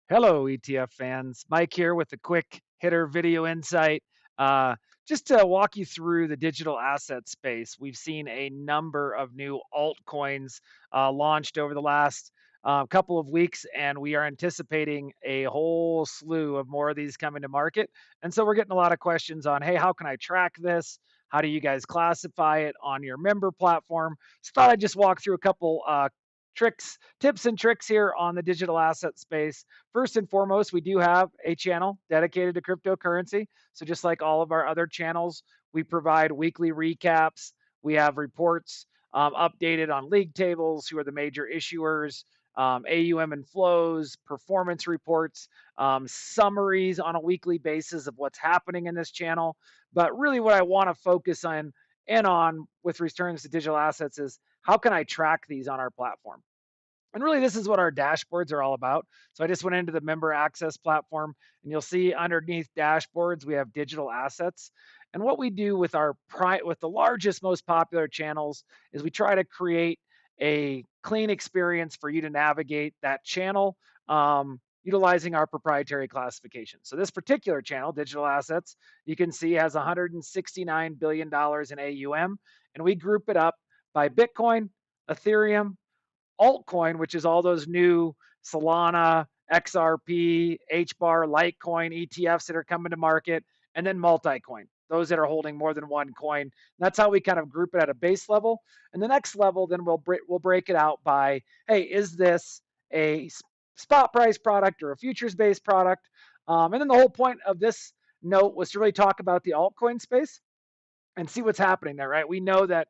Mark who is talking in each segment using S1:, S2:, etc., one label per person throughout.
S1: Hello, ETF fans. Mike here with a quick hitter video insight. Uh, just to walk you through the digital asset space, we've seen a number of new altcoins launched over the last couple of weeks, and we are anticipating a whole slew of more of these coming to market. And so we're getting a lot of questions on, hey, how can I track this? How do you guys classify it on your member platform? So thought I'd just walk through a couple tips and tricks here on the digital asset space. First and foremost, we do have a channel dedicated to cryptocurrency. So just like all of our other channels, we provide weekly recaps. We have reports updated on league tables, who are the major issuers, AUM and flows, performance reports, summaries on a weekly basis of what's happening in this channel. But really, what I want to focus on with returns to digital assets is how can I track these on our platform? And really, this is what our dashboards are all about. So I just went into the member access platform, and you'll see underneath dashboards, we have digital assets. And what we do with with the largest, most popular channels is we try to create a clean experience for you to navigate that channel, utilizing our proprietary classification. So this particular channel, digital assets, you can see has $169 billion in AUM, and we group it up by Bitcoin, Ethereum, altcoin, which is all those new Solana, XRP, HBAR, Litecoin, ETFs that are coming to market, and then multi-coin, those that are holding more than one coin. That's how we kind of group it at a base level. And the next level, then we'll break it out by, hey, is this a spot price product or a futures-based product? And then the whole point of this note was to really talk about the altcoin space and see what's happening there, right? We know that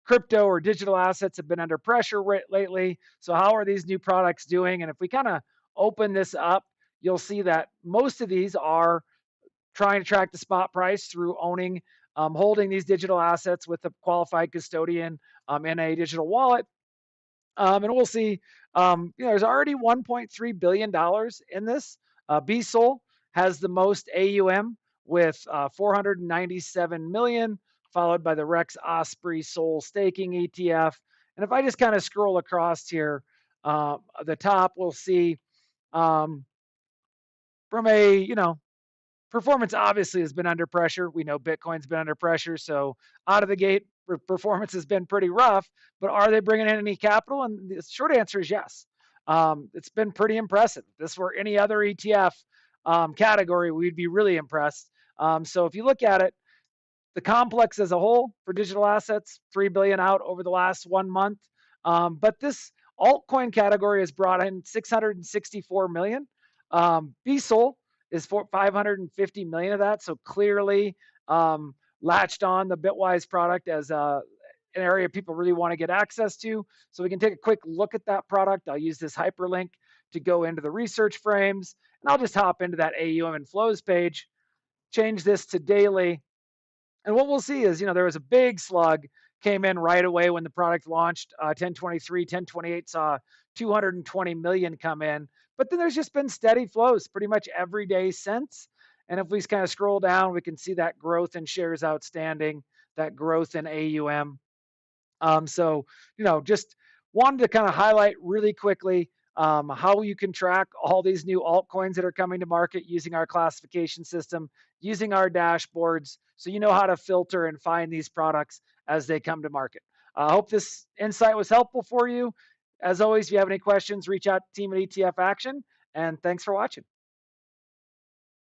S1: crypto or digital assets have been under pressure lately. So, how are these new products doing? And if we kind of open this up, you'll see that most of these are trying to track the spot price through holding these digital assets with a qualified custodian in a digital wallet. And we'll see, there's already $1.3 billion in this. BSOL has the most AUM with 497 million, followed by the Rex Osprey Soul Staking ETF. And if I just kind of scroll across here, the top, we'll see um, from performance obviously has been under pressure. We know Bitcoin's been under pressure. So out of the gate, performance has been pretty rough. But are they bringing in any capital? And the short answer is yes. It's been pretty impressive. If this were any other ETF category, we'd be really impressed. So if you look at it, the complex as a whole for digital assets, 3 billion out over the last 1 month. But this altcoin category has brought in 664 million. BSOL is for 550 million of that. So clearly latched on the Bitwise product as an area people really want to get access to. So we can take a quick look at that product. I'll use this hyperlink to go into the research frames, and I'll just hop into that AUM and flows page, change this to daily. And what we'll see is, there was a big slug came in right away when the product launched. 1023, 1028 saw 220 million come in. But then there's just been steady flows pretty much every day since. And if we kind of scroll down, we can see that growth in shares outstanding, that growth in AUM. Just wanted to kind of highlight really quickly how you can track all these new altcoins that are coming to market using our classification system, using our dashboards, so you know how to filter and find these products as they come to market. I hope this insight was helpful for you. As always, if you have any questions, reach out to team at ETF Action, and thanks for watching.